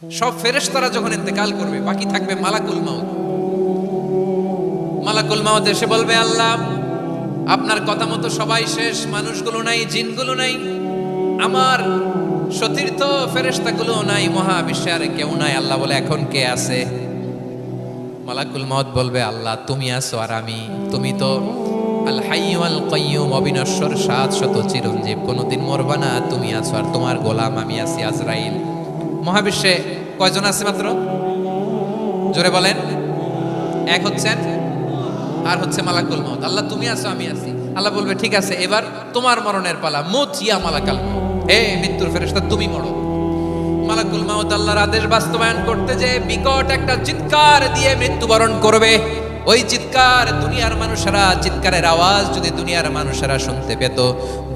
সব ফেরেশতারা যখন ইন্তেকাল করবে, বাকি থাকবে মালাকুল মাউত। মালাকুল মাউত এসে বলবে, আল্লাহ আপনার কথা মতো সবাই শেষ, মানুষগুলো নাই, জিনগুলো নাই, আমার সতীর্থ ফেরেশতাগুলো নাই, মহাবিশ্বে আর কেউ নাই। আল্লাহ বলে, এখন কে আছে? মালাকুল মাউত বলবে, আল্লাহ তুমি আছো আর আমি। তুমি তো আল হাইয়্যু আল কাইয়্যুম, অবিনশ্বর, শাশ্বত, চিরঞ্জীব, কোনোদিন মরবা না, তুমি আছো আর তোমার গোলাম আমি আছি আজরাইল। মহাবিশ্বে কয়জন আছে মাত্র? জোরে বলেন। এক হচ্ছেন আর হচ্ছে মালাকুল মাউত। আল্লাহ তুমি আছো আমি আছি। আল্লাহ বলবে, ঠিক আছে, এবার তোমার মরণের পালা, মুত ইয়া মালাকাল মাউত, হে মৃত্যুর ফেরেশতা তুমি মরো। মালাকুল মাউত আল্লাহর আদেশ বাস্তবায়ন করতে যে বিকট একটা চিৎকার দিয়ে মৃত্যুবরণ করবে। ওই চিৎকার দুনিয়ার মানুষেরা, চিৎকারের আওয়াজ যদি দুনিয়ার মানুষেরা শুনতে পেত,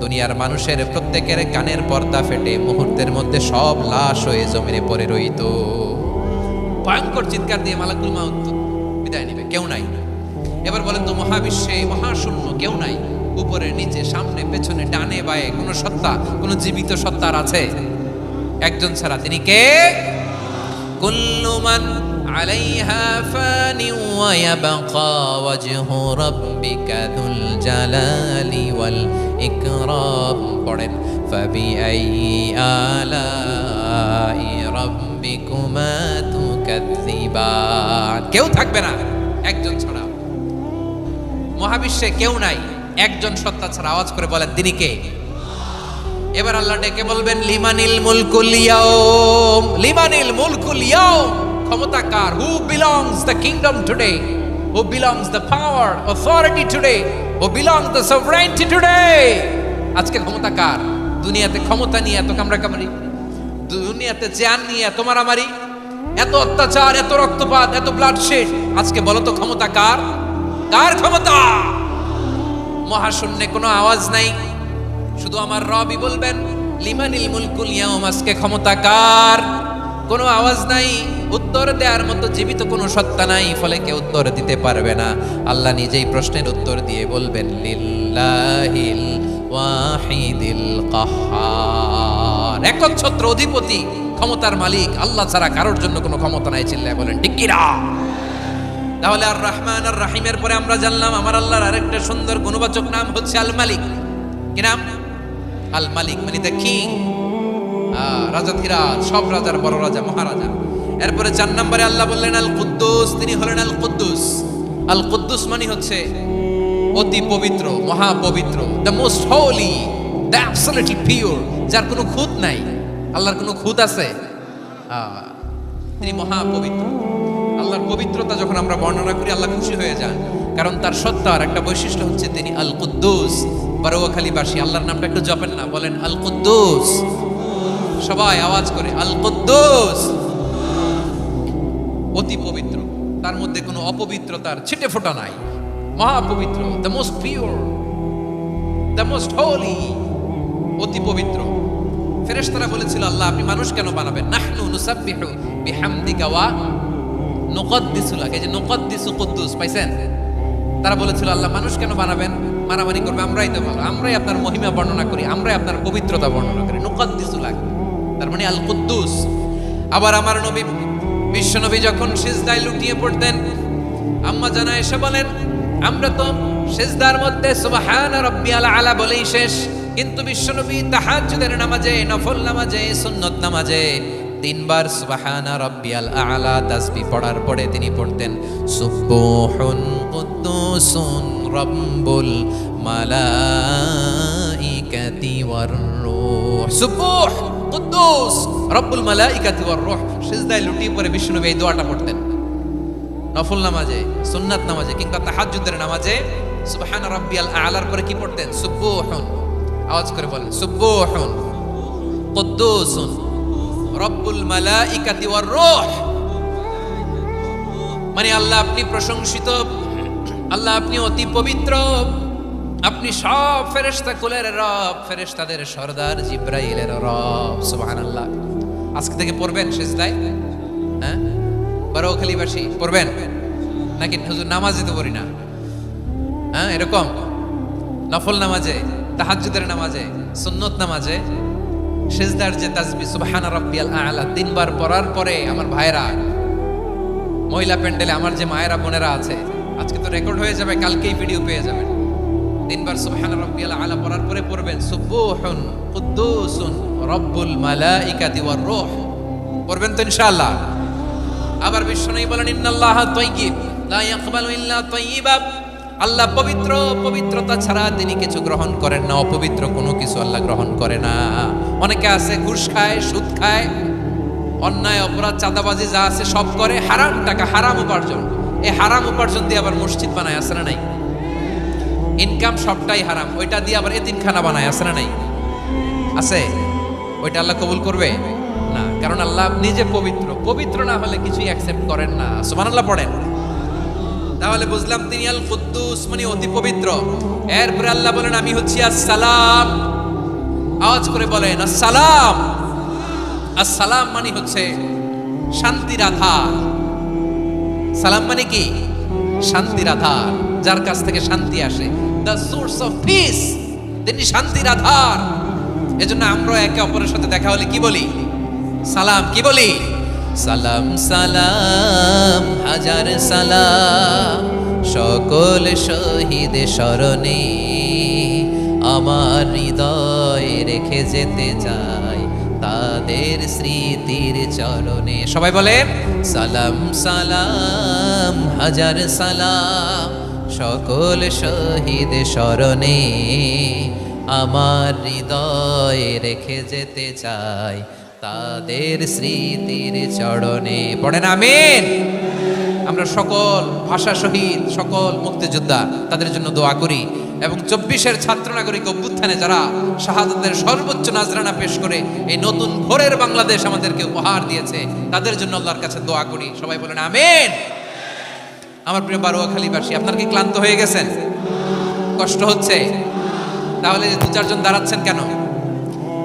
দুনিয়ার মানুষের প্রত্যেকের কানের পর্দা ফেটে মুহূর্তের মধ্যে সব লাশ হয়ে জমিনে পড়ে রইত। ভয়ঙ্কর চিৎকার দিয়ে মালাকুল মাউত বিদায় নেবে, কেউ নাই। এবার বলেন তো, মহাবিশ্বে মহাশূন্য, কেউ নাই, উপরে নিচে সামনে পেছনে ডানে বায়ে কোন সত্তা, কোন জীবিত সত্তার আছে? একজন ছাড়া, তিনি কে? কুল্লু মান আলাইহা ফানি ওয়া ইয়াবকা ওয়াজহু রাব্বিকা যুল জালালি ওয়াল ইকরাম। পড়েন, ফাবিআইয়ি আলাই রাব্বিকুমা তুকাযযিবান। কেউ থাকবে না একজন ছাড়া, মহাবিশ্বে কেউ নাই একজন সত্তা ছাড়া। আওয়াজ করে বলেন, তিনি কে? এবার আল্লাহ ডেকে বলবেন, লিমানিল মুলকুল ইয়াউম, লিমানিল মুলকুল ইয়াউম, ক্ষমতা কার? Who belongs the kingdom today, who belongs the power authority today, who belongs the sovereignty today. আজকে ক্ষমতা কার? দুনিয়াতে ক্ষমতা নিয়ে এত কামড়াকামড়ি, দুনিয়াতে জান নিয়ে এত মারামারি, এত অত্যাচার, এত রক্তপাত, এত ব্লাডশেড, আজকে বলো তো ক্ষমতা কার? কার ক্ষমতা? মহাশূন্যে কোনো আওয়াজ নাই, শুধু আমার রবই বলবেন, লিমানিল মুলকুল ইয়াউম, আজকে ক্ষমতা কার? কোনো আওয়াজ নাই, উত্তর দেওয়ার মতো জীবিত কোনো সত্তা নাই, ফলে কেউ উত্তর দিতে পারবে না। আল্লাহ নিজেই প্রশ্নের উত্তর দিয়ে বলবেন, লিল্লাহিল ওয়াহিদিল কাহ্হার, একচ্ছত্র অধিপতি, ক্ষমতার মালিক আল্লাহ ছাড়া কারোর জন্য কোনো ক্ষমতা নাই। চিল্লায় বলেন ঠিক কিনা? তাহলে আর রহমান আর রাহিমের পরে আমরা জানলাম আমার আল্লাহর আরেকটা সুন্দর গুণবাচক নাম হচ্ছে আল মালিক। কি নাম? আল মালিক, মানে দ্য কিং, রাজাধিরাজ, সব রাজার বড় রাজা, মহারাজা। এরপরে 4 নম্বরে আল্লাহ বললেন আল কুদ্দুস, তিনি হলেন আল কুদ্দুস। আল কুদ্দুস মানে হচ্ছে অতি পবিত্র, মহাপবিত্র, the most holy, the absolutely pure, যার কোনো খুঁত নাই। আল্লাহর কোনো খুঁত আছে? তিনি মহাপবিত্র। আল্লাহর পবিত্রতা যখন আমরা বর্ণনা করি, আল্লাহ খুশি হয়ে যান, কারণ তার সত্তার একটা বৈশিষ্ট্য হচ্ছে তিনি আল কুদ্দুস। বারোয়াখালীবাসী আল্লাহর নামটা একটু জপেন না, বলেন আল কুদ্দুস, সবাই আওয়াজ করে আল কুদ্দুস। অতি পবিত্র, তার মধ্যে কোনো অপবিত্রতার ছিটে ফোঁটা নাই, মহাপবিত্র, the most pure, the most holy, অতি পবিত্র। ফেরেশতারা বলেছিল, আল্লাহ আপনি মানুষ কেন বানাবেন? নাহনু নুসাব্বিহু বিহামদিকা ওয়া নুকদ্দিসু লাক। এই যে নুকদ্দিসু কুদ্দুস পাইছেন? তারা বলেছিল, আল্লাহ মানুষ কেন বানাবেন? মারামারি করবে, আমরাই তো ভালো, আমরাই আপনার মহিমা বর্ণনা করি, আমরাই আপনার পবিত্রতা বর্ণনা করি। নুকদ্দিসু লাক, তার মানে আল কুদ্দুস। আবার আমার নবী, বিশ্ব নবী যখন সিজদায় লুটিয়ে পড়তেন, আম্মা জানা এসে বলেন, আমরা তো সিজদার মধ্যে সুবহানা রাব্বিয়াল আলা বলেই শেষ, কিন্তু বিশ্ব নবী তাহাজ্জুদের নামাজে, নফল নামাজে, সুন্নত নামাজে 3 বার সুবহানা রাব্বিয়াল আলা তাসবিহ পড়ার পরে তিনি পড়তেন, সুবহুন কুদ্দুসুন রাব্বুল মালাইকাতি ওয়ার রূহ। সুবহ, কুদ্দুস, রব্বুল মালাইকাতি ওয়ার রূহ। সিজদায় লুটিয়ে পড়ে বিষ্ণুনবী এই দোয়াটা পড়তেন। নফল নামাজে, সুন্নাত নামাজে কিংবা তাহাজ্জুদের নামাজে সুবহানা রাব্বিয়াল আলার পরে কি পড়তেন? সুবহুন, আওয়াজ করে বলেন, সুবহুন কুদ্দুসুন রব্বুল মালাইকাতি ওয়ার রূহ। মানে আল্লাহ আপনি প্রশংসিত, আল্লাহ আপনি অতি পবিত্র, আপনি সব ফেরেশতা কুলের রব, ফেরেশতাদের সরদার জিবরাইলের রব। সুবহানাল্লাহ। আজকে থেকে পড়বেন সিজদায়? হ্যাঁ, বারোখালীবাসী পড়বেন নাকি? হুজুর নামাজে তো পড়ি না। হ্যাঁ, এরকম নফল নামাজে, তাহাজ্জুদের নামাজে, সুন্নত নামাজে সিজদার যে তাসবিহ সুবহানা রাব্বিয়াল আ'লা তিনবার পড়ার পরে আমার ভাইরা, মহিলা প্যান্ডেলে আমার যে মায়েরা বোনেরা আছে, আজকে তো রেকর্ড হয়ে যাবে, কালকেই ভিডিও পেয়ে যাবেন। তিনবার সুবহানা রাব্বিয়াল আ'লা পড়ার পরে পড়বেন সুবহুন কুদ্দুসুন রব্বুল মালাইকাতি ওয়ার রূহ, পড়বেন তো ইনশাআল্লাহ। আবার বিশ্বনবী বলেন ইন্নাল্লাহা তাইয়্যিব লা ইয়াকবালু ইল্লা তাইয়্যিবা, আল্লাহ পবিত্র, পবিত্রতা ছাড়া তিনি কিছু গ্রহণ করেন না, অপবিত্র কোনো কিছু আল্লাহ গ্রহণ করে না। অনেকে আছে ঘুষ খায়, সুদ খায়, অন্যায় অপরাধ চাঁদাবাজি যা আছে সব করে, হারাম টাকা, হারাম উপার্জন। এই হারাম উপার্জন দিয়ে আবার মসজিদ বানায়, আছে না নাই? ইনকাম সবটাই হারাম, ওইটা দিয়ে আবার এতিমখানা বানায়, আছে না নাই? আছে। ওইটা আল্লাহ কবুল করবে না, কারণ আল্লাহ নিজে পবিত্র, পবিত্র না হলে কিছুই অ্যাকসেপ্ট করেন না। সুবহানাল্লাহ পড়েন। তাহলে বুঝলাম তিনি আল কুদ্দুস মানে অতি পবিত্র। এরপরে আল্লাহ বলেন আমি হচ্ছি আসসালাম। আওয়াজ করে বলেন আসসালাম। আসসালাম মানে হচ্ছে শান্তির আধার। সালাম মানে কি? শান্তির আধার, যার কাছ থেকে শান্তি আসে। দ্য সোর্স অফ পিস, তিনি শান্তির আধার। এজন্য আমরা একে অপরের সাথে দেখা হলে কি বলি? সালাম। কি বলি? সালাম সালাম হাজার সালাম, সকল শহীদ স্মরণে আমার হৃদয় রেখে যেতে চাই তাদের স্মৃতির চরণে। সবাই বলেন সালাম সালাম হাজার সালাম, সকল শহীদ স্মরণে আমার হৃদয় রেখে যেতে চাই তাদের স্মৃতির চরণে। পড়েন আমিন। আমরা সকল ভাষা শহীদ, সকল মুক্তিযোদ্ধা, তাদের জন্য দোয়া করি এবং 24-এর ছাত্র নাগরিক অভ্যুত্থানে যারা শাহাদাতের সর্বোচ্চ নাজরানা পেশ করে এই নতুন ভোরের বাংলাদেশ আমাদেরকে উপহার দিয়েছে, তাদের জন্য আল্লাহর কাছে দোয়া করি। সবাই বলেন আমিন। আমার প্রিয় বারোয়াখালীবাসী, আপনারা কি ক্লান্ত হয়ে গেছেন? কষ্ট হচ্ছে? তাহলে 2-4 জন দাঁড়াচ্ছেন কেন?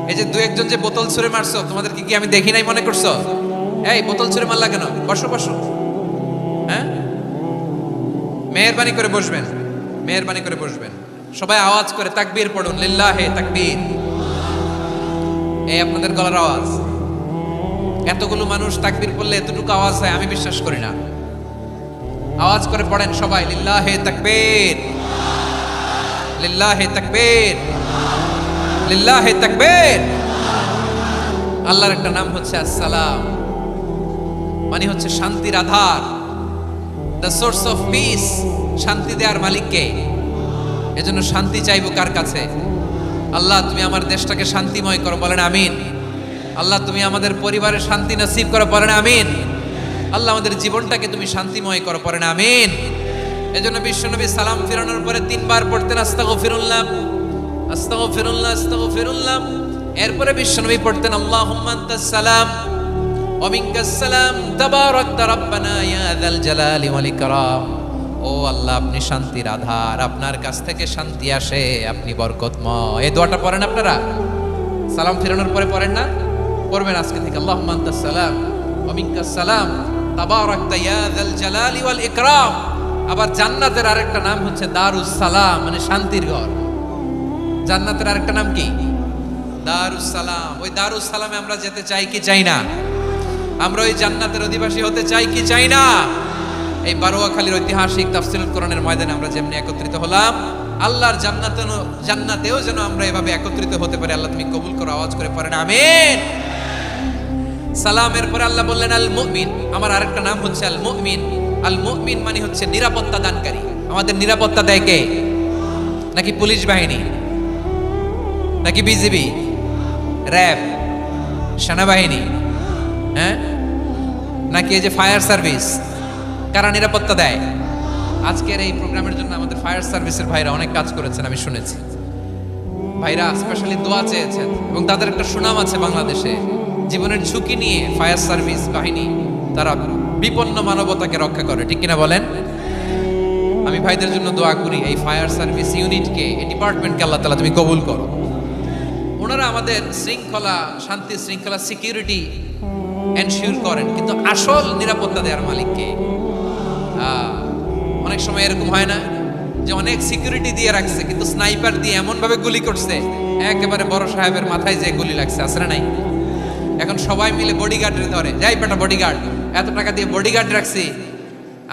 এই যে 2-1 জন যে বোতল ছুঁড়ে মারছো, তোমাদের কি আমি দেখি নাই মনে করছো? এই বোতল ছুঁড়ে মারলা কেন? বসো বসো। হ্যাঁ, মেহেরবানি করে বসবেন, মেহেরবানি করে বসবেন। সবাই আওয়াজ করে তাকবীর পড়ুন, লিল্লাহে তাকবীর। এই আপনাদের গলার আওয়াজ। এতগুলো মানুষ তাকবীর পড়লে এতটুকু আওয়াজ হয় আমি বিশ্বাস করি না। আওয়াজ করে পড়েন সবাই, লিল্লাহে তাকবীর, লিল্লাহে তাকবীর, লিল্লাহে তাকবীর। আল্লাহর একটা নাম হচ্ছে আসসালাম, মানে হচ্ছে শান্তির আধার, দ্য সোর্স অফ পিস। শান্তি দেওয়ার মালিক কে? এজন্য শান্তি চাইবো কার কাছে? আল্লাহ তুমি আমার দেশটাকে শান্তিময় করো, বলেন আমিন। আল্লাহ তুমি আমাদের পরিবারে শান্তি নসিব করো, বলেন আমিন। আল্লাহ আমাদের জীবনটাকে তুমি শান্তিময় করো, পড়েন আমিন। এজন্য বিশ্বনবী সালাম ফিরানোর পরে 3 বার পড়তেন আস্তাগফিরুল্লাহ, আস্তাগফিরুল্লাহ, আস্তাগফিরুল্লাহ। এরপরে বিশ্বনবী পড়তেন আল্লাহুম্মা আনতাস সালাম ওয়া মিনকাস সালাম তাবারাকতা রাব্বানা ইয়া যাল জালালি ওয়াল ইকরাম। ও আল্লাহ, আপনি শান্তির আধার, আপনার কাছ থেকে শান্তি আসে, আপনি বরকতময়। এই দোয়াটা পড়েন আপনারা সালাম ফিরানোর পরে, পড়েন না? পড়বেন আজকে থেকে। আল্লাহুম্মা আনতাস সালাম ওয়া মিনকাস সালাম তাবারাকতা ইয়া যাল জালালি ওয়াল ইকরাম। আবার জান্নাতের আরেকটা নাম হচ্ছে দারুস সালাম, মানে শান্তির ঘর। জান্নাতের আরেকটা নাম কি? দারুস সালাম। ওই দারুস সালামে আমরা যেতে চাই কি চাই না? আমরা ওই জান্নাতের অধিবাসী হতে চাই কি চাই না? এই বারোয়াখালীর ঐতিহাসিক তাফসীরুল কোরআনের ময়দানে আমরা যেমনি একত্রিত হলাম, আল্লাহর জান্নাতেও যেন আমরা এভাবে একত্রিত হতে পারি। আল্লাহ তুমি কবুল করো। আওয়াজ করে পড়েন আমিন। সালামের পরে আল্লাহ বললেন আল মুমিন। আমার আরেকটা নাম হচ্ছে আল মুমিন। আল মুমিন মানে হচ্ছে নিরাপত্তা দানকারী। আমাদের নিরাপত্তা দেয় কে? নাকি পুলিশ বাহিনী, নাকি বিজিবি, র্যাব, সেনাবাহিনী, হ্যাঁ, নাকি এই যে ফায়ার সার্ভিস? কারা নিরাপত্তা দেয়? আজকের এই প্রোগ্রামের জন্য আমাদের ফায়ার সার্ভিসের ভাইরা অনেক কাজ করেছেন, আমি শুনেছি। ভাইরা স্পেশালি দোয়া চেয়েছেন এবং তাদের একটা সুনাম আছে বাংলাদেশে। জীবনের ঝুঁকি নিয়ে ফায়ার সার্ভিস বাহিনী তারা বিপন্ন মানবতাকে রক্ষা করে, ঠিক কিনা বলেন? আমি ভাইদের জন্য দোয়া করি, এই ফায়ার সার্ভিস ইউনিটকে, এই ডিপার্টমেন্টকে আল্লাহ তাআলা তুমি কবুল করো। ওনারা আমাদের শৃঙ্খলা, শান্তি শৃঙ্খলা, সিকিউরিটি এনশিওর করেন, কিন্তু আসল নিরাপত্তা দেওয়ার মালিককে। অনেক সময় এরকম হয় না যে অনেক সিকিউরিটি দিয়ে রাখছে, কিন্তু স্নাইপার দিয়ে এমন ভাবে গুলি করছে, একেবারে বড় সাহেবের মাথায় যে গুলি লাগছে, আছে না নাই? এখন সবাই মিলে বডিগার্ডের ধরে, যাই বেটা বডিগার্ড, এত টাকা দিয়ে বডিগার্ড রাখছি,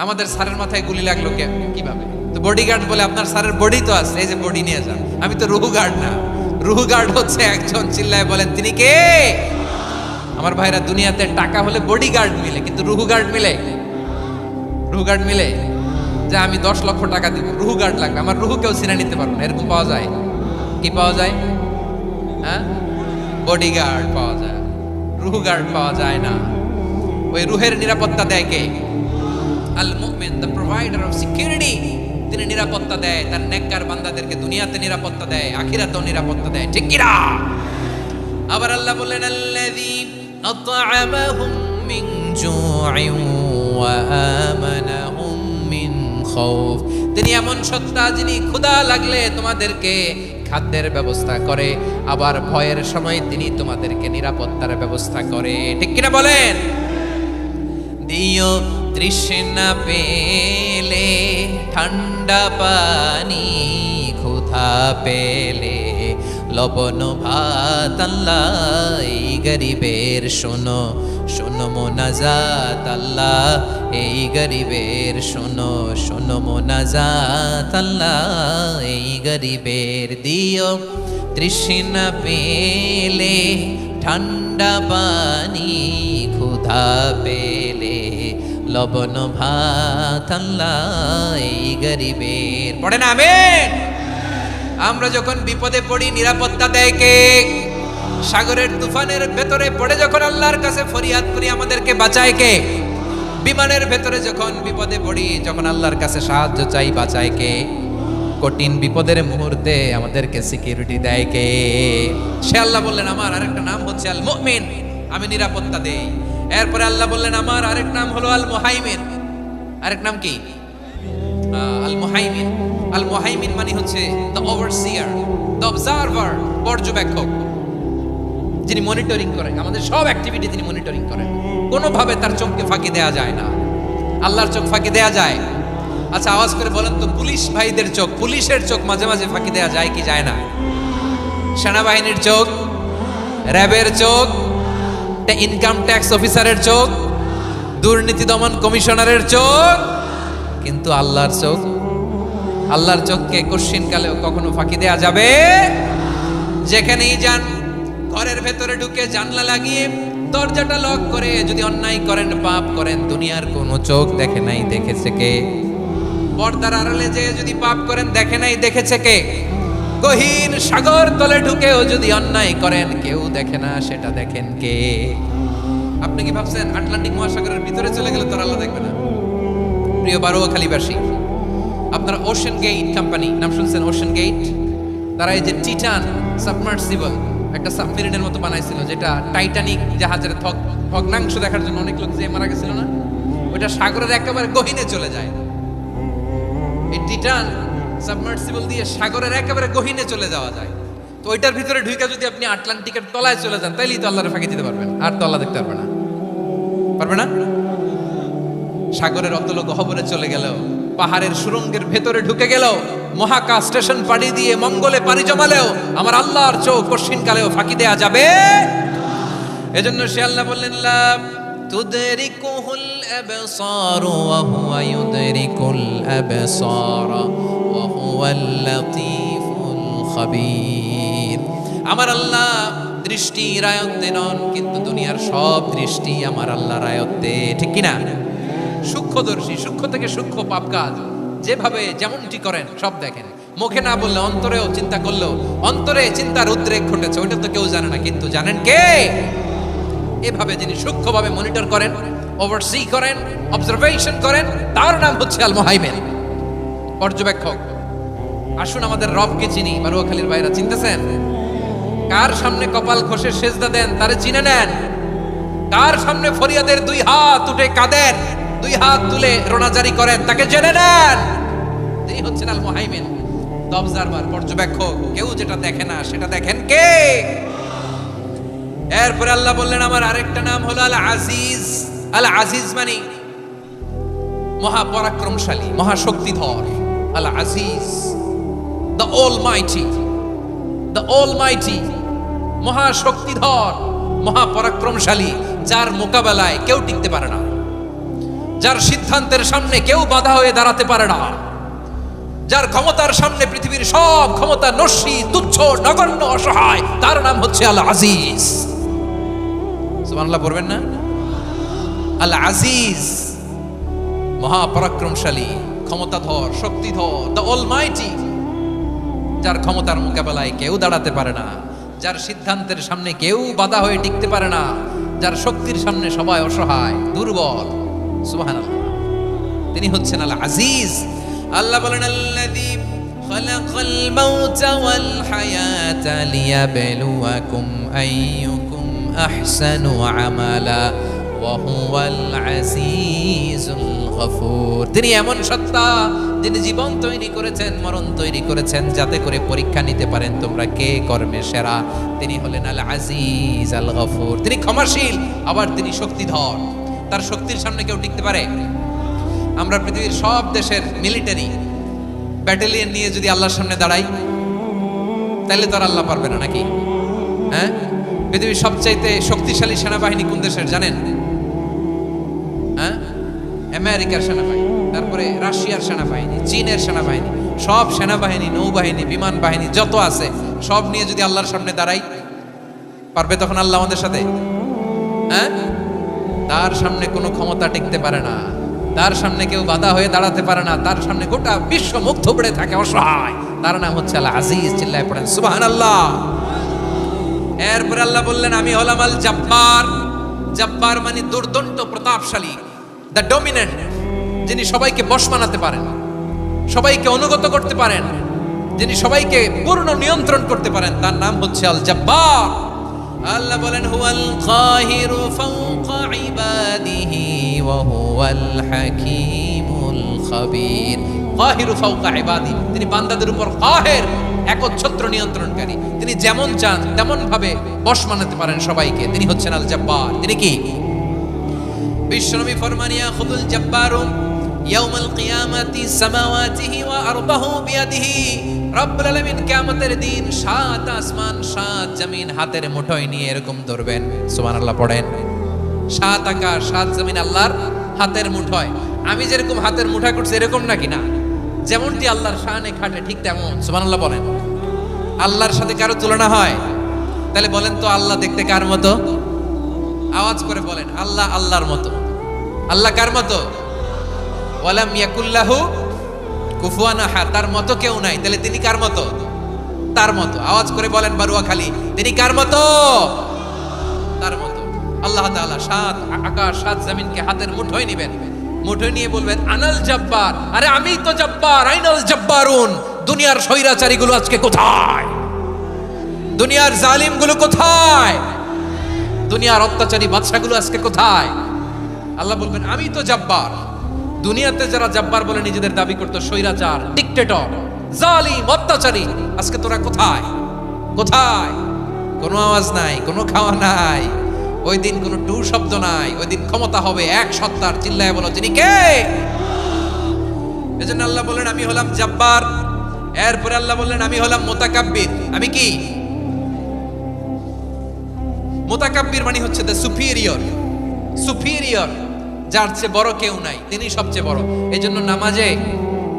আমাদের স্যারের মাথায় গুলি লাগলো কিভাবে? তো বডিগার্ড বলে, আপনার স্যারের বডি তো আছে, এই যে বডি নিয়ে যান। আমি তো রুহু গার্ড না, রুহু গার্ড হচ্ছে একজন। চিল্লায় বলেন তিনি কে? আমার ভাইরা, দুনিয়াতে টাকা হলে বডিগার্ড মিলে, কিন্তু রুহু গার্ড মিলে? রুহু গার্ড মিলে? যে আমি 10 লক্ষ টাকা দিব, রুহু গার্ড লাগবে, আমার রুহু কেউ ছিনে নিতে পারবো না, এরকম পাওয়া যায়? কি পাওয়া যায়? হ্যাঁ, বডিগার্ড পাওয়া যায়, রুহু গার্ড পাওয়া যায় না। ওই রুহের নিরাপত্তা দেয় কে? আল মুমিন, দ্য প্রোভাইডার অফ সিকিউরিটি। তিনি নিরাপত্তা দেয় তার নেককার বান্দাদেরকে, দুনিয়াতে নিরাপত্তা দেয়, আখিরাতেও নিরাপত্তা দেয়, ঠিক কি না? আবার আল্লাহ বললেন, আল্লাযী আত'আমাহুম মিন জু'ইন ওয়া আমানাহুম মিন খাউফ। তিনি এমন সত্তা যিনি ক্ষুধা লাগলে তোমাদেরকে খাদ্যের ব্যবস্থা করে, আবার ভয়ের সময় তিনি তোমাদেরকে নিরাপত্তার ব্যবস্থা করে, ঠিক কিনা বলেন? দিও তৃষ্ণা পেলে ঠান্ডা পানি, ক্ষুধা পেলে লবণ ভাত, আল্লাহ এই গরিবের শোনো শোনো মোনাজাত, আল্লাহ এই গরিবের শোনো শোনো মোনাজাত, আল্লাহ এই গরিবের। দিও তৃষ্ণা পেলে ঠান্ডা পানি, ক্ষুধা পেলে লবণ ভাত, আল্লাহ এই গরিবের। পড়েন আমিন। আমরা যখন বিপদে পড়ি নিরাপত্তা দেয় কে? সাগরের তুফানের ভেতরে পড়ে যখন আল্লাহর কাছে ফরিয়াদ করি আমাদেরকে বাঁচায় কে? বিমানের ভেতরে যখন বিপদে পড়ি, যখন আল্লাহর কাছে সাহায্য চাই, বাঁচায় কে? কঠিন বিপদের মুহূর্তে আমাদেরকে সিকিউরিটি দেয় কে? সে আল্লাহ বললেন, আমার আরেকটা নাম হচ্ছে আল মুমিন, আমি নিরাপত্তা দেই। এরপরে আল্লাহ বললেন, আমার আরেক নাম হলো আল মুহাইমিন। আরেক নাম কি? আল মুহাইমিন। আল মুহাইমিন মানে হচ্ছে দ্য ওভারসিয়ার, দ্য অবজারভার, পর্যবেক্ষক, যিনি মনিটরিং করেন আমাদের সব অ্যাক্টিভিটি, তিনি মনিটরিং করেন। কোনোভাবে তার চোখকে ফাঁকি দেয়া যায় না। আল্লাহর চোখ ফাঁকি দেয়া যায়? আচ্ছা আওয়াজ করে বলেন তো, পুলিশ ভাইদের চোখ, পুলিশের চোখ মাঝে মাঝে ফাঁকি দেয়া যায় কি যায় না? সেনাবাহিনীর চোখ, র্যাবের চোখ, ইনকাম ট্যাক্স অফিসারের চোখ, দুর্নীতি দমন কমিশনারের চোখ, কিন্তু আল্লাহর চোখ, আল্লাহর চোখকে কশিনকালেও কখনো ফাঁকি দেয়া যাবে? যেখানেই যান, ঘরের ভেতরে ঢুকে জানলা লাগিয়ে দরজাটা লক করে যদি অন্যায় করেন, পাপ করেন, দুনিয়ার কোনো চোখ দেখে নাই, দেখেছে কে? পর্দার আড়ালে যে যদি পাপ করেন, দেখে নাই, দেখেছে কে? গহীন সাগর তলে ঢুকেও যদি অন্যায় করেন, কেউ দেখে না, সেটা দেখেন কে? আপনি কি ভাবছেন আটলান্টিক মহাসাগরের ভিতরে চলে গেলে তোর আল্লাহ দেখবে না? প্রিয় বারোয়াখালীবাসী, আপনারা ওশেন গেট কোম্পানি নাম শুনছেন? ওশেন গেট, তারা এই যে টিটান সাবমার্সিবল একটা সাবমেরিনের মতো বানাইছিল, যেটা টাইটানিক জাহাজের ভগ্নাংশ দেখার জন্য অনেক লোক যে মারা গেছিল না, ওইটা সাগরের একেবারে গহীনে চলে যায়। এই টিটান সাবমার্সিবল দিয়ে সাগরের একেবারে গহীনে চলে যাওয়া যায়। তো ওইটার ভিতরে ঢুকে যদি আপনি আটলান্টিকের তলায় চলে যান, তাইলেই তো আল্লাহরে ফাঁকি দিতে পারবেন, আর তো আল্লাহ দেখতে পারবে না। পারবে না? সাগরের অতল গহ্বরে চলে গেল, পাহাড়ের সুরঙ্গের ভেতরে ঢুকে গেল, মহাকাশ স্টেশন পাড়ি দিয়ে মঙ্গলে পাড়ি জমালেও আমার আল্লাহর চোখ কশিনকালেও ফাঁকি দেয়া যাবে? এজন্য সে আল্লাহ বললেন, লা তুদরিকুহুল আবসার ওয়া হুয়া ইউদরিকুল আবসার ওয়া হুয়াল লাতীফুল খাবীর। আমার আল্লাহ দৃষ্টির আয়ত্তে নন, কিন্তু দুনিয়ার সব দৃষ্টি আমার আল্লাহর আয়ত্তে, ঠিক কি না? সূক্ষ্মদর্শী, সূক্ষ্ম থেকে সূক্ষ্ম পাপ কাজ যেভাবে যেমনটি করেন সব দেখেন। মুখে না বললে অন্তরেও চিন্তা করলেও অন্তরে চিন্তার উদ্রেক ঘটেছে, ওইটা তো কেউ জানে না, কিন্তু জানেন কে? এভাবে যিনি সূক্ষ্মভাবে মনিটর করেন, ওভারসি করেন, অবজারভেশন করেন, তার নাম হচ্ছে আল মুহাইমিন, পর্যবেক্ষক। আসুন আমাদের রবকে চিনি। বারোয়াখালীর ভাইরা, চিনতেছেন? কার সামনে কপাল ঘষে সেজদা দেন তারে চিনে নেন। কার সামনে ফরিয়াদের দুই হাত উঠে কাঁদেন, দুই হাত তুলে রোনাজারি করেন, তাকে জেনে নেন। তিনি হচ্ছেন আল মুহাইমিন, দ্য অবজারভার, পর্যবেক্ষক। কেউ যেটা দেখে না সেটা দেখেন কে? এরপরে আল্লাহ বললেন, আমার আরেকটা নাম হলো আল আজিজ। আল আজিজ মানে মহাপরাক্রমশালী, মহাশক্তিধর। আল আজিজ, দ্য অলমাইটি, দ্য অলমাইটি, মহাশক্তিধর, মহাপরাক্রমশালী, যার মোকাবেলায় কেউ টিকতে পারে না, যার সিদ্ধান্তের সামনে কেউ বাধা হয়ে দাঁড়াতে পারে না, যার ক্ষমতার সামনে পৃথিবীর সব ক্ষমতা নস্যি, তুচ্ছ, নগণ্য, অসহায়, তার নাম হচ্ছে আল আজিজ। সুবহানাল্লাহ পড়বেন না? আল আজিজ, মহাপরাক্রমশালী, ক্ষমতাধর, শক্তিধর, দ্য অলমাইটি, যার ক্ষমতার মোকাবেলায় কেউ দাঁড়াতে পারে না, যার সিদ্ধান্তের সামনে কেউ বাধা হয়ে টিকতে পারে না, যার শক্তির সামনে সবাই অসহায়, দুর্বল। সুবহানাল্লাহ, তিনি হচ্ছেন আল আজিজ। আল্লাহ বলেন আল্লাযী খালাকাল মাউতা ওয়াল হায়াতা লিয়াবলুয়াকুম আইয়ুকুম আহসানু আমালা ওয়া হুয়াল আজিজুল গফুর। তিনি এমন সত্তা যিনি জীবন তৈরি করেছেন, মরণ তৈরি করেছেন, যাতে করে পরীক্ষা নিতে পারেন তোমরা কে কর্মে সেরা। তিনি হলেন আল আজিজ আল গফুর। তিনি ক্ষমাশীল, আবার তিনি শক্তিধর। তার শক্তির সামনে কেউ টিকতে পারে? আমরা পৃথিবীর সব দেশের মিলিটারি ব্যাটালিয়ন নিয়ে যদি আল্লাহর সামনে দাঁড়াই, তাহলে তো আর আল্লাহ পারবে না নাকি? হ্যাঁ, পৃথিবীর সবচাইতে শক্তিশালী সেনাবাহিনী কোন দেশের জানেন? হ্যাঁ, আমেরিকার সেনাবাহিনী, তারপরে রাশিয়ার সেনাবাহিনী, চীনের সেনাবাহিনী, সব সেনাবাহিনী, নৌবাহিনী, বিমান বাহিনী যত আছে সব নিয়ে যদি আল্লাহর সামনে দাঁড়াই, পারবে তখন আল্লাহ আমাদের সাথে? হ্যাঁ, তার সামনে কোনো ক্ষমতা টিকতে পারে না, তার সামনে কেউ বাধা হয়ে দাঁড়াতে পারে না, তার সামনে গোটা বিশ্ব মুখ থুবড়ে থাকে, অসহায়। তার নাম হচ্ছে আল আজিজ। চিল্লায় পড়েন সুবহানাল্লাহ। এরপরে আল্লাহ বললেন আমি হলাম আল জব্বার। জব্বার মানে দুর্দন্ত, প্রতাপশালী, দ্য ডমিনেন্ট, যিনি সবাইকে বশ বানাতে পারেন, সবাইকে অনুগত করতে পারেন, যিনি সবাইকে পূর্ণ নিয়ন্ত্রণ করতে পারেন, তার নাম হচ্ছে আল জব্বার। আল্লাহ বলেন হুয়াল কাহিরু ফাওকা ইবাদিহি ওয়া হুয়াল হাকীমুল খাবীর। কাহিরু ফাওকা ইবাদি, তিনি বান্দাদের উপর কাহের, একচ্ছত্র নিয়ন্ত্রণকারী। তিনি যেমন চান তেমন ভাবে বশ বানাতে পারেন সবাইকে। তিনি হচ্ছেন আল জব্বার। তিনি কি? বিশ্বনবী ফরমান ইয়াখুদুল জব্বারু ইয়াউমাল কিয়ামাতি সামাওয়াতিহি ওয়া আরদাহু বিয়াদিহি। রব্বুল আলামিন কিয়ামতের দিন 7 আসমান 7 জমিন হাতের মুঠোয় নিয়ে এরকম ধরবেন। সুবহানাল্লাহ পড়েন। 7 আকাশ 7 জমিন আল্লাহর হাতের মুঠোয়। আমি যেরকম হাতের মুঠা করছি এরকম নাকি? না, যেমনটি আল্লাহর শানে খাটে ঠিক তেমন। সুবহানাল্লাহ বলেন। আল্লাহর সাথে কারো তুলনা হয়? তাহলে বলেন তো আল্লাহ দেখতে কার মতো? আওয়াজ করে বলেন আল্লাহ আল্লাহর মতো। আল্লাহ কার মতো? ওয়ালাম ইয়াকুল্লাহু কুফুয়ান আহাদ, তার মতো কেউ নাই। তাহলে তিনি কার মতো? তার মতো। আওয়াজ করে বলেন বারুয়াখালী, তিনি কার মতো? তার মতো। আল্লাহ তাআলা 7 আকাশ 7 জমিনকে হাতের মুঠোয় নেবেন, মুঠোয় নিয়ে বলবেন আনাল জব্বার। আরে আমি তো জব্বার, আইনাল জব্বারুন। দুনিয়ার স্বৈরাচারীগুলো আজকে কোথায়? দুনিয়ার জালিমগুলো কোথায়? দুনিয়ার অত্যাচারী বাদশাগুলো আজকে কোথায়? আল্লাহ বলবেন আমি তো জব্বার। দুনিয়াতে যারা জব্বার বলে নিজেদের দাবি করতো, স্বৈরাচার, ডিক্টেটর, জালিম, অত্যাচারী, আজকে তোরা কোথায়? কোথায়? কোনো আওয়াজ নাই, কোনো খাওয়া নাই, ওই দিন কোনো টু শব্দ নাই। ওই দিন ক্ষমতা হবে এক সত্তার। চিল্লায় বলো তিনি কে? এজন্য আল্লাহ বললেন আমি হলাম জব্বার। এরপরে আল্লাহ বললেন আমি হলাম মুতাকাব্বির। আমি কি? মুতাকাব্বির মানে হচ্ছে দ্য সুপিরিয়র। সুপিরিয়র, যার চেয়ে বড় কেউ নাই, তিনি সবচেয়ে বড়। এই জন্য নামাজে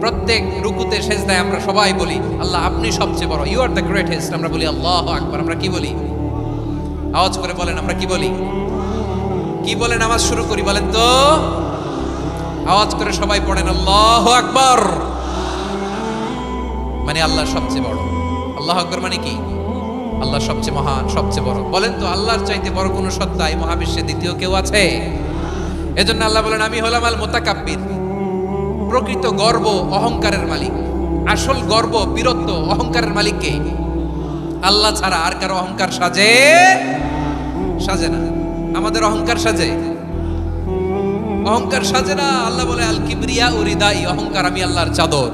প্রত্যেক রুকুতে সেজদায় আমরা সবাই বলি আল্লাহ আপনি সবচেয়ে বড়, ইউ আর দ্য গ্রেটেস্ট। আমরা বলি আল্লাহু আকবার। আমরা কি বলি? আওয়াজ করে বলেন আমরা কি বলি? কি বলে নামাজ শুরু করি বলেন তো? আওয়াজ করে সবাই পড়েন আল্লাহু আকবার। মানে আল্লাহ সবচেয়ে বড়। আল্লাহু আকবার মানে কি? আল্লাহ সবচেয়ে মহান, সবচেয়ে বড়। বলেন তো আল্লাহর চাইতে বড় কোন সত্তা এই মহাবিশ্বে দ্বিতীয় কেউ আছে? এজন্য আল্লাহ বলেন আমি হলাম আল মুতাকাব্বির। প্রকৃত গর্ব অহংকারের মালিক, আসল গর্ব, বীরত্ব, অহংকারের মালিক কে? আল্লাহ ছাড়া আর কারো অহংকার সাজে? সাজে না। আমাদের অহংকার সাজে? অহংকার সাজে না। আল্লাহ বলে আল কিবরিয়া উরিদাই, অহংকার আমি আল্লাহর চাদর।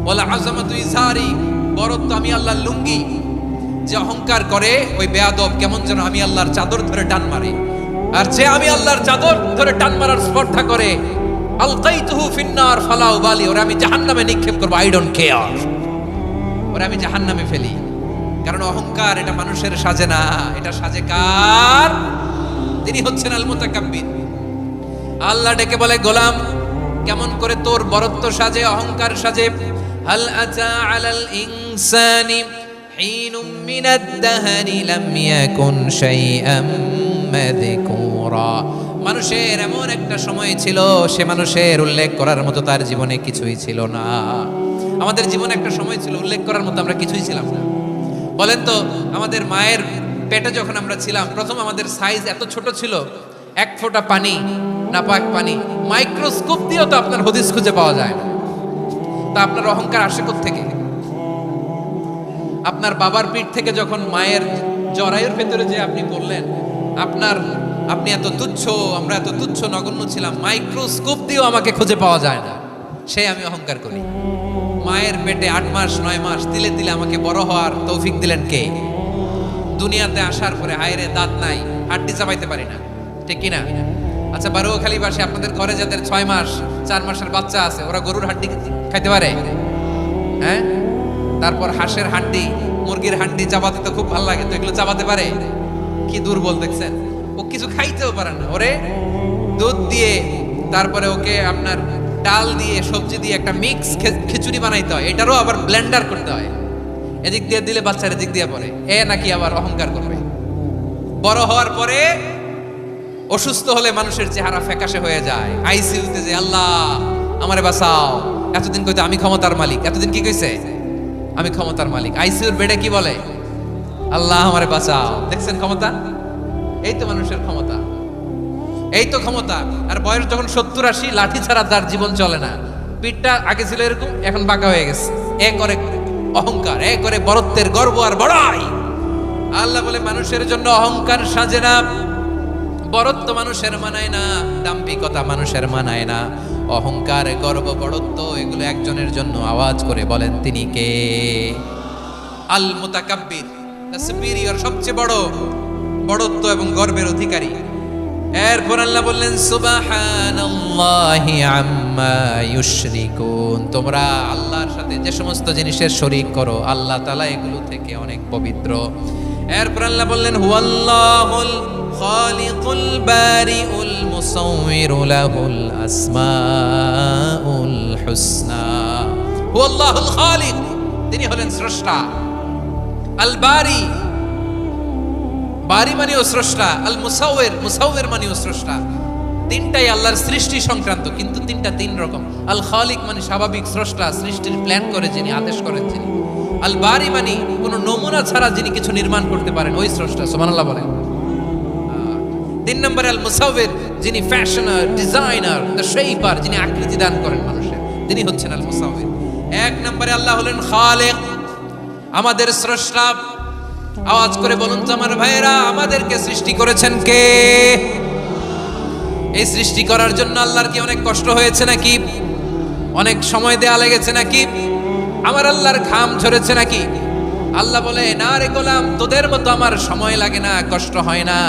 বলে আযামাতু ইজারি, বরত্ব আমি আল্লাহর লুঙ্গি। যে অহংকার করে ওই বেয়াদব কেমন যেন আমি আল্লাহর চাদর ধরে টান মারে। আর যে আমি আল্লাহর চাদর ধরে টান মারার স্পর্ধা করে আলকাইতুহু ফিন্নার ফালা উবালি, ওরে আমি জাহান্নামে নিক্ষেপ করব, আই ডোন্ট কেয়ার, ওরে আমি জাহান্নামে ফেলি। কারণ অহংকার এটা মানুষের সাজে না, এটা সাজে কার? তিনি হচ্ছেন আল মুতাকাব্বির। আল্লাহ ডেকে বলে, গোলাম কেমন করে তোর বরত্ব সাজে, অহংকার সাজে? হাল আতা আলাল ইনসানি হিনুম মিনাদ দাহরি লাম ইয়াকুন শাইআম মাযকুরা। মানুষের এমন একটা সময় ছিল, সে মানুষের উল্লেখ করার মতো তার জীবনে কিছুই ছিল না। আমাদের জীবনে একটা সময় ছিল উল্লেখ করার মতো আমরা কিছুই ছিলাম না। বলেন তো, আমাদের মায়ের পেটে যখন আমরা ছিলাম, প্রথম আমাদের সাইজ এত ছোট ছিল, এক ফোঁটা পানি, নাপাক পানি, মাইক্রোস্কোপ দিয়েও তো আপনার হদিস খুঁজে পাওয়া যায় না। তা আপনার অহংকার আসে কোত্থেকে? আপনার বাবার পিঠ থেকে যখন মায়ের জরায়ুর ভেতরে যে আপনি বললেন আপনি এত তুচ্ছ, আমরা এত তুচ্ছ নগণ্য ছিলাম, মাইক্রোস্কোপ দিয়েও আমাকে খুঁজে পাওয়া যায় না, সেই আমি অহংকার করি। মায়ের পেটে 8 মাস 9 মাস তিলে তিলে আমাকে বড় হওয়ার তৌফিক দিলেন কে? দুনিয়াতে আসার পরে হায়রে দাঁত নাই, হাড্ডি চাবাইতে পারি না, ঠিক কিনা? আচ্ছা, বারোখালি বাসে আপনাদের ঘরে যাদের 6 মাস 4 মাসের বাচ্চা আছে, ওরা গরুর হাড্ডি খাইতে পারে? হ্যাঁ। তারপর হাঁসের হাড্ডি, মুরগির হাড্ডি চাবাতে তো খুব ভালো লাগে, তো এগুলো চাবাতে পারে? কি দুর্বল দেখছেন, ও কিছু খাইতেও পারে না। ওরে দুধ দিয়ে, তারপরে ওকে আপনার ডাল দিয়ে, সবজি দিয়ে একটা মিক্স খিচুড়ি বানাইতে হয়, এটারও আবার ব্লেন্ডার করতে হয়। এদিক দিয়ে দিলে বাচ্চার এদিক দিয়ে পড়ে, এ নাকি আবার অহংকার করবে। বড় হওয়ার পরে অসুস্থ হলে মানুষের চেহারা ফ্যাকাশে হয়ে যায়, আইসিইউতে যে আল্লাহ আমারে বাঁচাও। এতদিন কইতে আমি ক্ষমতার মালিক, এতদিন কি কইছে? আমি ক্ষমতার মালিক। আইসিইউর বেডে কি বলে? আল্লাহ আমারে বাঁচাও। দেখছেন ক্ষমতা? এই তো মানুষের ক্ষমতা, এই তো ক্ষমতা। আর বয়স যখন 70-80, লাঠি ছাড়া তার জীবন চলে না। পিঠটা আগে ছিল এরকম, এখন বাঁকা হয়ে গেছে। এ করে অহংকার, এ করে বরত্বের গর্ব আর বড়াই। আল্লাহ বলে মানুষের জন্য অহংকার সাজে না, বরত্ব মানুষের মানায় না, দাম্ভিকতা মানুষের মানায় না। অহংকার, গর্ব, বড়ত্ব এগুলো একজনের জন্য। আওয়াজ করে বলেন তিনি কে? আল মুতাকাব্বির, দ্য সুপিরিয়র, সবচেয়ে বড় বড়ত্ব এবং গর্বের অধিকারী। এরপর আল্লাহ বললেন সুবহানাল্লাহি আম্মা ইউশরিকুন। তোমরা আল্লাহর সাথে যে সমস্ত জিনিসের শরীক করো, আল্লাহ তাআলা এগুলো থেকে অনেক পবিত্র। এরপর আল্লাহ বললেন হুয়াল্লাহুল খালিকুল বারিউল মুসাউবিরু লাহুল আসমাউল হুসনা। হুয়াল্লাহুল খালিক, তিনি হলেন স্রষ্টা। আল বারি, বারি মানেও স্রষ্টা। আল মুসাউবির, মুসাউবির মানেও স্রষ্টা। তিনটাই আল্লাহর সৃষ্টি সংক্রান্ত, কিন্তু তিনটা তিন রকম। আল খালিক মানে স্বাভাবিক স্রষ্টা, সৃষ্টির প্ল্যান করে যিনি, আদেশ করেন যিনি। আল বারি মানে কোনো নমুনা ছাড়া যিনি কিছু নির্মাণ করতে পারেন, ওই স্রষ্টা। সুবহানাল্লাহ বলেন। 3 নম্বরে আল মুসাউবির, যিনি ফ্যাশনার, ডিজাইনার, দ্য শেপার, যিনি আকৃতি দান করেন মানুষের, তিনি হচ্ছেন আল মুসাউবির। 1 নম্বরে আল্লাহ হলেন খালিক, আমাদের স্রষ্টা। আওয়াজ করে বলুন তো আমার ভাইয়েরা, আমাদেরকে সৃষ্টি করেছেন কে? এই সৃষ্টি করার জন্য আল্লাহর কি অনেক কষ্ট হয়েছে নাকি? অনেক সময় দেয়া লেগেছে নাকি? আমার আল্লাহর ঘাম ঝরেছে নাকি? আল্লাহ বলে, না রে গোলাম, তোদের মতো আমার সময় লাগে না, কষ্ট হয় না।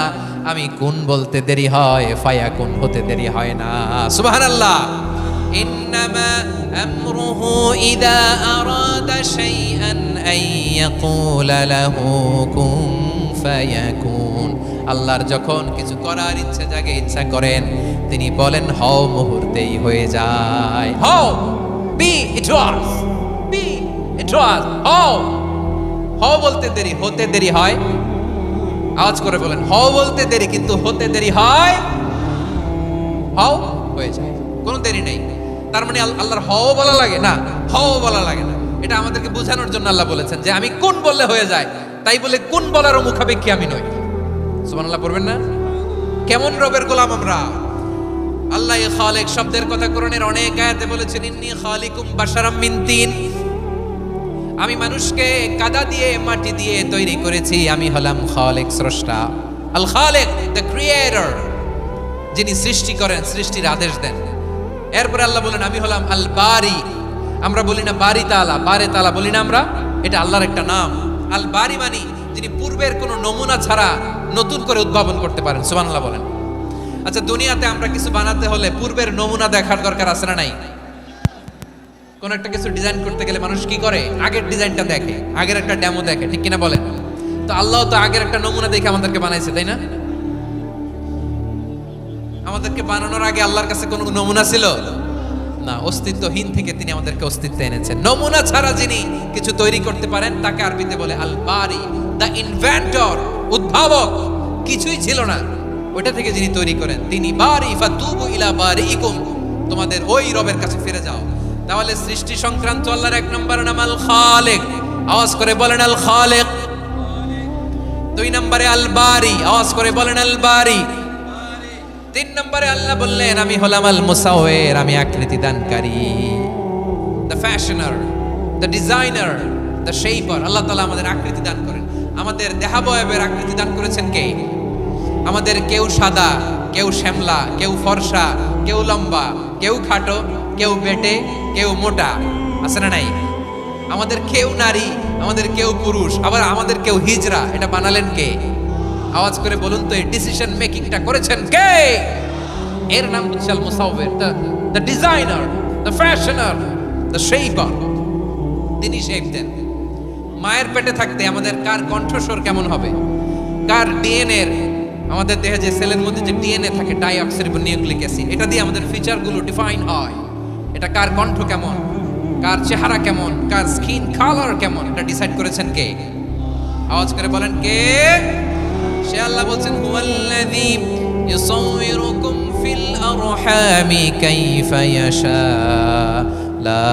আমি কুন বলতে দেরি হয়, ফায়াকুন হতে দেরি হয় না। সুবহানাল্লাহ। ইন্নামা আমরুহু ইযা আরাদা শাইআন আন ইয়াকুলা লাহু কুন ফায়াকুন। আল্লাহর যখন কিছু করার ইচ্ছা জাগে, ইচ্ছা করেন, তিনি বলেন হও, মুহূর্তেই হয়ে যায়। হও, বি ইট ওয়াজ, বি ইট ওয়াজ। হও, হও বলতে দেরি, হতে দেরি হয়। আওয়াজ করে বলেন, হও বলতে দেরি, কিন্তু হতে দেরি হয়। হও হয়ে যায়, কোনো দেরি নেই। তার মানে আল্লাহর হও বলা লাগে না, হও বলা লাগে না। এটা আমাদেরকে বোঝানোর জন্য আল্লাহ বলেছেন যে আমি কোন বললে হয়ে যায়, তাই বলে কোন বলারও মুখাপেক্ষী আমি নই। সুবহানাল্লাহ পড়বেন না? কেমন রবের গোলাম আমরা। আল্লাহ খালিক শব্দের কথা কোরআনের অনেক আয়াতে বলেছেন, ইন্নী খালিকুম বাশারাম মিন তিন। আমি মানুষকে কাদা দিয়ে, মাটি দিয়ে তৈরি করেছি। আমি হলাম খালিক, স্রষ্টা। আল খালিক, দ্য ক্রিয়েটর, যিনি সৃষ্টি করেন, সৃষ্টির আদেশ দেন। এরপরে আল্লাহ বলেন আমি হলাম আল বারি। আমরা বলি না বারি তাআলা, বারে তাআলা বলি না আমরা, এটা আল্লাহর একটা নাম। আল বারি মানে যিনি পূর্বের কোনো নমুনা ছাড়া নতুন করে উদ্ভাবন করতে পারেন। সুবহানাল্লাহ বলেন। আচ্ছা, দুনিয়াতে আমরা কিছু বানাতে হলে পূর্বের নমুনা দেখার দরকার আছে না নাই? কোন একটা কিছু ডিজাইন করতে গেলে মানুষ কি করে? আগের ডিজাইনটা দেখে, আগের একটা ডেমো দেখে, ঠিক কিনা বলেন? তো আল্লাহ তো আগের একটা নমুনা দেখে আমাদেরকে বানাইছে, তাই না? আমাদেরকে বানানোর আগে আল্লাহর কাছে কোনো নমুনা ছিল না, অস্তিত্বহীন থেকে তিনি আমাদেরকে অস্তিত্বে এনেছেন। নমুনা ছাড়া যিনি কিছু তৈরি করতে পারেন তাকে আরবিতে বলে আল বারি, দ্য ইনভেন্টর, উদ্ভাবক। কিছুই ছিল না, ওটা থেকে যিনি তৈরি করেন তিনি বারি। ফাতুবু ইলা বারিইকুম, তোমাদের ওই রবের কাছে ফিরে যাও। তাহলে সৃষ্টি সংক্রান্ত আল্লাহর এক নম্বর নাম আল খালিক, আওয়াজ করে বলেন আল খালিক। দুই নম্বরে আল বারি, আওয়াজ করে বলেন আল বারি। তিন নম্বরে আল্লাহ বললেন আমি হলাম আল মুসাওয়ির, আমি আকৃতি দানকারী, the fashioner, the designer, the shaper. Allah তাআলা আমাদের আকৃতি দান করেন। আমাদের দেহাবয়বের আকৃতি দান করেছেন কে? আমাদের কেউ সাদা, কেউ শ্যামলা, কেউ ফর্সা, কেউ লম্বা, কেউ খাটো, কেউ বেটে, কেউ মোটা, আছে না নাই? আমাদের কেউ নারী, আমাদের কেউ পুরুষ, আবার আমাদের কেউ হিজড়া। এটা বানালেন কে? আওয়াজ করে বলুন তো, এই ডিসিশন মেকিংটা করেছেন কে? এর নাম হচ্ছে আল মুসাওয়ির, the designer, the fashioner, the shaper. তিনি শেপ দেন। মায়ের পেটে থাকতে আমাদের কার কণ্ঠস্বর কেমন হবে, কার ডিএনএ, আমাদের দেহে যে সেলের মধ্যে যে ডিএনএ থাকে, ডাইঅক্সিরিবোনিউক্লিক অ্যাসিড, এটা দিয়ে আমাদের ফিচারগুলো ডিফাইন হয়। এটা কার কণ্ঠ কেমন, কার চেহারা কেমন, কার স্কিন কালার কেমন, এটা ডিসাইড করেছেন কে? আওয়াজ করে বলেন কে? সে আল্লাহ বলছেন হুয়াল্লাযী ইউসাউয়িরুকুম ফিল আরহামি কাইফা ইয়াশা লা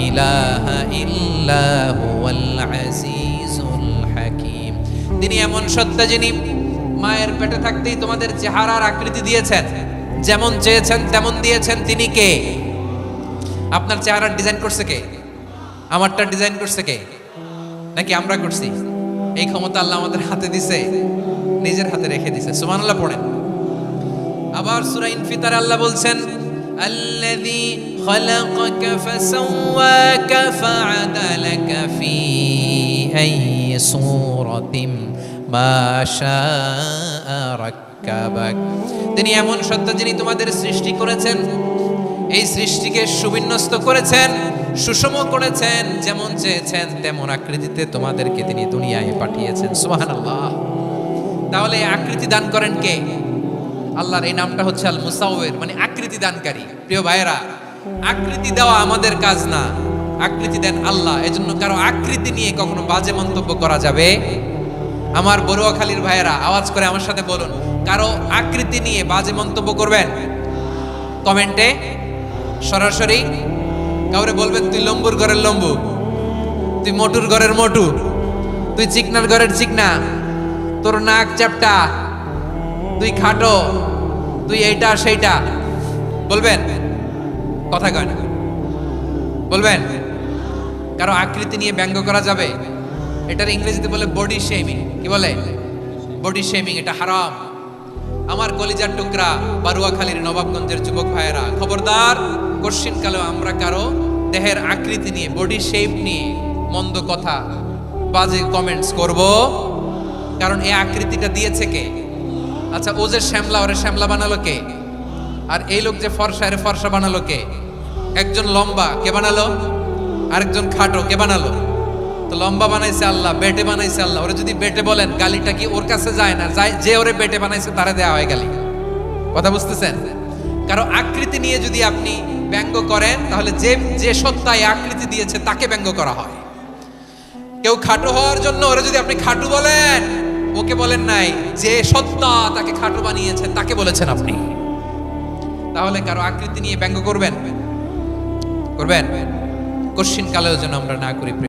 ইলাহা ইল্লা হুয়াল আজিজুল হাকীম। তিনি এমন সত্তা যিনি মায়ের পেটে থাকতেই তোমাদের চেহারার আকৃতি দিয়েছেন, যেমন চেয়েছেন তেমন দিয়েছেন। তিনি কে? আপনার চেহারার ডিজাইন করছে কে? আমারটা ডিজাইন করছে কে? নাকি আমরা করছি? এই ক্ষমতা আল্লাহ আমাদের হাতে দিছে, নিজের হাতে রেখে দিছে। সুবহানাল্লাহ পড়েন। আবার সূরা ইনফিতার আল্লাহ বলছেন আল্লাযী খালাকাকা ফাসাওয়াকা ফাআদালাকা ফি আইয়ি সূরাতিন মা শাআ রাক্কাবাক। তিনি এমন সত্তা যিনি তোমাদের সৃষ্টি করেছেন, এই সৃষ্টিকে সুবিন্যস্ত করেছেন, সুষম করেছেন, যেমন চেয়েছেন তেমন আকৃতিতে তোমাদেরকে তিনি দুনিয়ায় পাঠিয়েছেন। সুবহানাল্লাহ। তাহলে আকৃতি দান করেন কে? আল্লাহর এই নামটা হচ্ছে আল মুসাওয়ির, মানে আকৃতি দানকারী। প্রিয় ভাইয়েরা, আকৃতি দেওয়া আমাদের কাজ না, আকৃতি দেন আল্লাহ। এজন্য কারো আকৃতি নিয়ে কখনো বাজে মন্তব্য করা যাবে? আমার বড়ুয়াখালীর ভাইয়েরা আওয়াজ করে আমার সাথে বলুন, কারো আকৃতি নিয়ে বাজে মন্তব্য করবেন? কমেন্টে সরাসরি কাউরে বলবেন তুই লম্বুর ঘরের লম্বু, তুই মোটুর ঘরের মোটু, তুই চিকনার ঘরের চিকনা, তোর নাক চ্যাপটা, তুই খাটো, তুই এইটা সেইটা বলবেন? কথা কয় না, বলবেন? কারো আকৃতি নিয়ে ব্যঙ্গ করা যাবে? এটার ইংরেজিতে বলে বডি শেমিং। কি বলে? Body shaming. এটা হারাম। আমার কলিজার টুকরা বারুয়াখালীর নবাবগঞ্জের যুবক ভাইয়েরা, খবরদার, কোশ্চিনকালেও আমরা কারো দেহের আকৃতি নিয়ে, বডি শেপ নিয়ে মন্দ কথা, বাজে কমেন্টস করব। কারণ এই আকৃতিটা দিয়েছে কে? আচ্ছা, ও যে শ্যামলা, ওরে শ্যামলা বানালো কে? আর এই লোক যে ফর্সা, এর ফর্সা বানালো কে? একজন লম্বা, কে বানালো? আরেকজন খাটো, কে বানালো? তো লম্বা বানাইছে আল্লাহ, বেটে বানাইছে আল্লাহ। ওরে যদি বেটে বলেন, গালিটা কি ওর কাছে যায় না? যায়। যে ওরে বেটে বানাইছে তারে দেয়া হয় গালি। কথা বুঝতেছেন? কারো আকৃতি নিয়ে যদি আপনি ব্যঙ্গ করেন, তাহলে যে যে সত্তায় আকৃতি দিয়েছে তাকে ব্যঙ্গ করা হয়। কেউ খাটো হওয়ার জন্য ওরে যদি আপনি খাটু বলেন, ওকে বলেন নাই, যে সত্তা তাকে খাটো বানিয়েছে তাকে বলেছেন আপনি। তাহলে কারো আকৃতি নিয়ে ব্যঙ্গ করবেন? করবেন? কোশ্চিন কালেও যেন আমরা না করি।